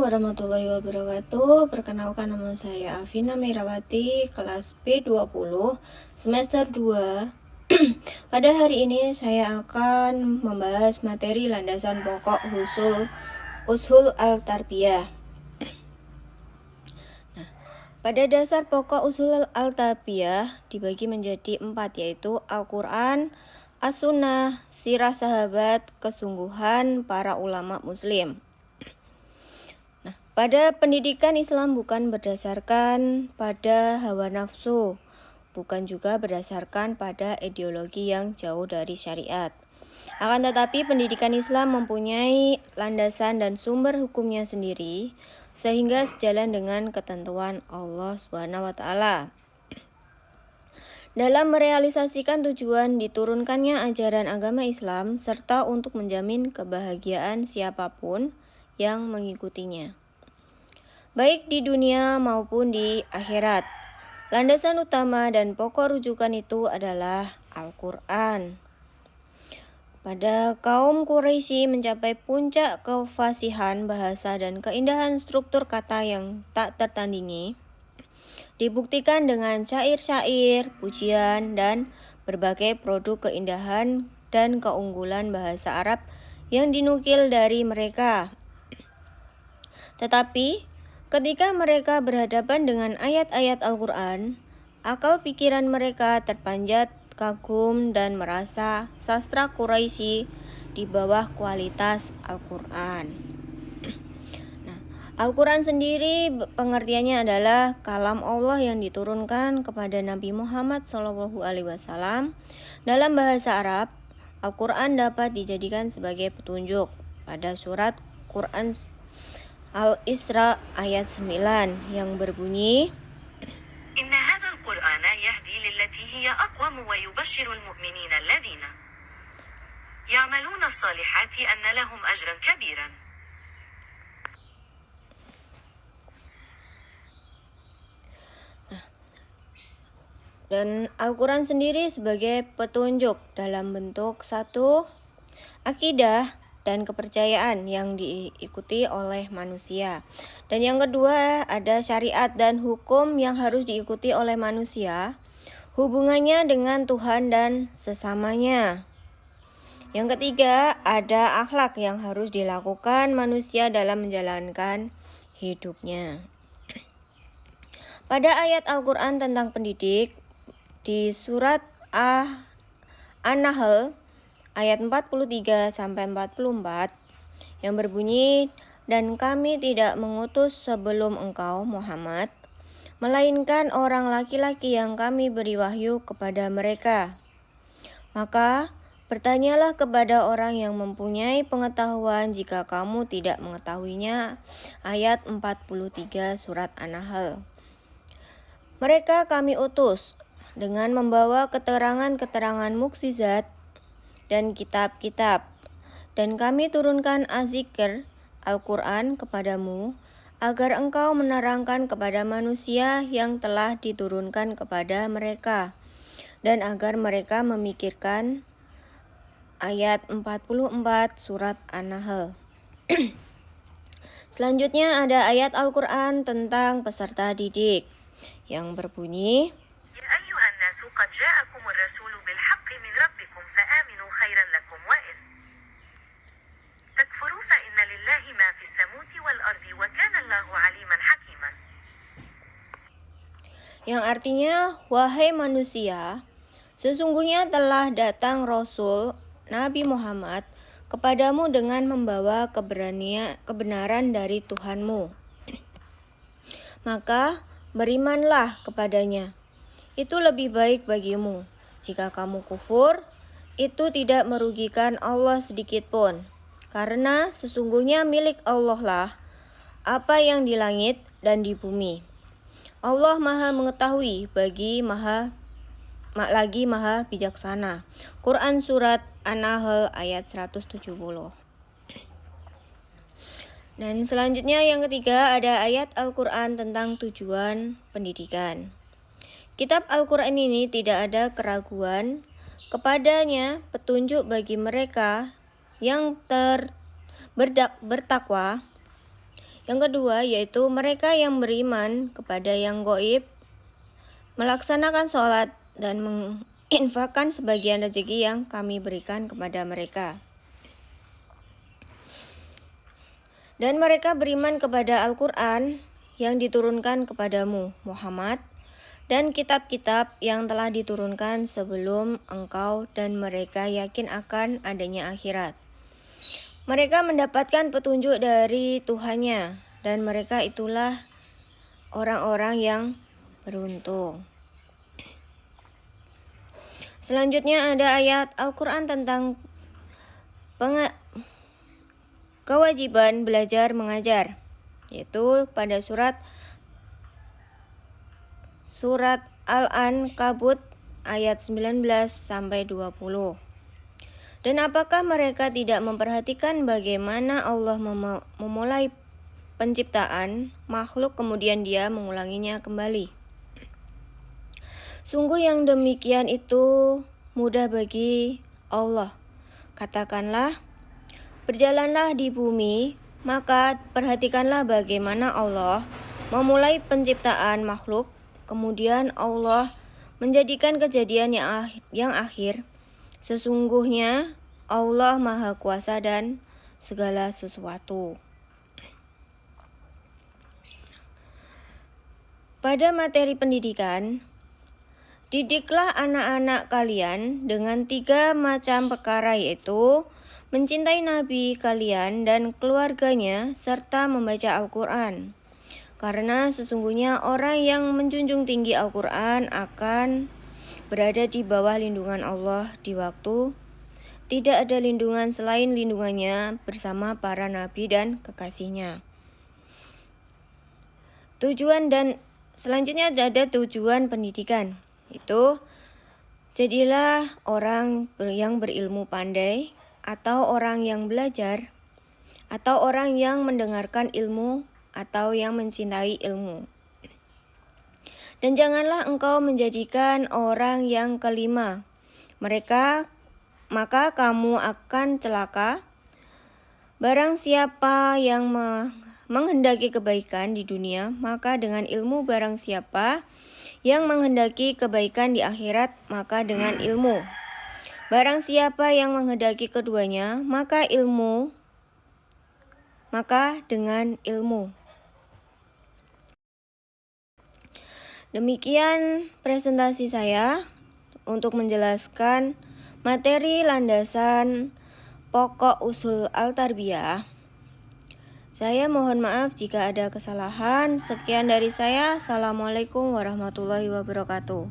warahmatullahi wabarakatuh. Perkenalkan, nama saya Afina Merawati, kelas B20, semester 2. Pada hari ini saya akan membahas materi landasan pokok ushul al-tarbiyah. Pada dasar pokok ushul al-tarbiyah dibagi menjadi 4, yaitu Al-Quran, As-Sunnah, Sirah Sahabat, Kesungguhan para ulama muslim. Pada pendidikan Islam bukan berdasarkan pada hawa nafsu, bukan juga berdasarkan pada ideologi yang jauh dari syariat. Akan tetapi pendidikan Islam mempunyai landasan dan sumber hukumnya sendiri, sehingga sejalan dengan ketentuan Allah SWT. Dalam merealisasikan tujuan diturunkannya ajaran agama Islam, serta untuk menjamin kebahagiaan siapapun yang mengikutinya, baik di dunia maupun di akhirat. Landasan utama dan pokok rujukan itu adalah Al-Quran. Pada kaum Quraisy mencapai puncak kefasihan bahasa dan keindahan struktur kata yang tak tertandingi, dibuktikan dengan syair-syair, pujian, dan berbagai produk keindahan dan keunggulan bahasa Arab yang dinukil dari mereka. Tetapi ketika mereka berhadapan dengan ayat-ayat Al-Quran, akal pikiran mereka terpanjat kagum dan merasa sastra Quraisy di bawah kualitas Al-Quran. Al-Quran sendiri pengertiannya adalah kalam Allah yang diturunkan kepada Nabi Muhammad SAW. Dalam bahasa Arab, Al-Quran dapat dijadikan sebagai petunjuk. Pada surat Quran Al-Isra ayat 9 yang berbunyi, Inna hadzal Qur'ana yahdi lillati hiya aqwam wa yubashshirul mu'minina alladhina ya'maluna as-salihati anna lahum ajran kabiran. Dan Al-Quran sendiri sebagai petunjuk dalam bentuk satu, akidah dan kepercayaan yang diikuti oleh manusia. Dan yang kedua, ada syariat dan hukum yang harus diikuti oleh manusia, hubungannya dengan Tuhan dan sesamanya. Yang ketiga, ada akhlak yang harus dilakukan manusia dalam menjalankan hidupnya. Pada ayat Al-Quran tentang pendidik, di surat An-Nahl ayat 43-44 yang berbunyi, dan kami tidak mengutus sebelum engkau Muhammad, melainkan orang laki-laki yang kami beri wahyu kepada mereka. Maka bertanyalah kepada orang yang mempunyai pengetahuan jika kamu tidak mengetahuinya. Ayat 43 surat An-Nahl. Mereka kami utus dengan membawa keterangan-keterangan mukjizat dan kitab-kitab, dan kami turunkan Az-Zikr Al-Quran kepadamu agar engkau menerangkan kepada manusia yang telah diturunkan kepada mereka, dan agar mereka memikirkan. Ayat 44 surat An-Nahl. Selanjutnya ada ayat Al-Quran tentang peserta didik yang berbunyi, قد جاءكم الرسول بالحق من ربكم فآمنوا خيرا لكم وإن تكفروا فإن لله ما في السماوات والأرض وكان الله عليما حكيما. Yang artinya, wahai manusia, sesungguhnya telah datang Rasul Nabi Muhammad kepadamu dengan membawa kebenaran dari Tuhanmu. Maka berimanlah kepadanya. Itu lebih baik bagimu. Jika kamu kufur, itu tidak merugikan Allah sedikit pun. Karena sesungguhnya milik Allah lah apa yang di langit dan di bumi. Allah Maha mengetahui maha bijaksana. Quran surat An-Nahl ayat 170. Dan selanjutnya yang ketiga ada ayat Al-Quran tentang tujuan pendidikan. Kitab Al-Quran ini tidak ada keraguan kepadanya, petunjuk bagi mereka yang bertakwa, Yang kedua yaitu mereka yang beriman kepada yang gaib, melaksanakan sholat dan menginfakkan sebagian rezeki yang kami berikan kepada mereka. Dan mereka beriman kepada Al-Quran yang diturunkan kepadamu, Muhammad, dan kitab-kitab yang telah diturunkan sebelum engkau, dan mereka yakin akan adanya akhirat. Mereka mendapatkan petunjuk dari Tuhannya, dan mereka itulah orang-orang yang beruntung. Selanjutnya ada ayat Al-Quran tentang kewajiban belajar mengajar, yaitu pada surat Al-Ankabut ayat 19 sampai 20. Dan apakah mereka tidak memperhatikan bagaimana Allah memulai penciptaan makhluk kemudian Dia mengulanginya kembali? Sungguh yang demikian itu mudah bagi Allah. Katakanlah, berjalanlah di bumi, maka perhatikanlah bagaimana Allah memulai penciptaan makhluk, kemudian Allah menjadikan kejadian yang akhir. Sesungguhnya Allah Maha Kuasa dan segala sesuatu. Pada materi pendidikan, didiklah anak-anak kalian dengan 3 macam perkara, yaitu mencintai Nabi kalian dan keluarganya, serta membaca Al-Quran. Karena sesungguhnya orang yang menjunjung tinggi Al-Quran akan berada di bawah lindungan Allah di waktu tidak ada lindungan selain lindungannya bersama para nabi dan kekasihnya. Tujuan dan selanjutnya ada tujuan pendidikan, itu jadilah orang yang berilmu pandai, atau orang yang belajar, atau orang yang mendengarkan ilmu, atau yang mencintai ilmu. Dan janganlah engkau menjadikan orang yang kelima mereka, maka kamu akan celaka. Barang siapa yang menghendaki kebaikan di dunia, maka dengan ilmu. Barang siapa yang menghendaki kebaikan di akhirat, maka dengan ilmu. Barang siapa yang menghendaki keduanya, maka dengan ilmu. Demikian presentasi saya untuk menjelaskan materi landasan pokok usul Al-Tarbiyah. Saya mohon maaf jika ada kesalahan. Sekian dari saya. Assalamualaikum warahmatullahi wabarakatuh.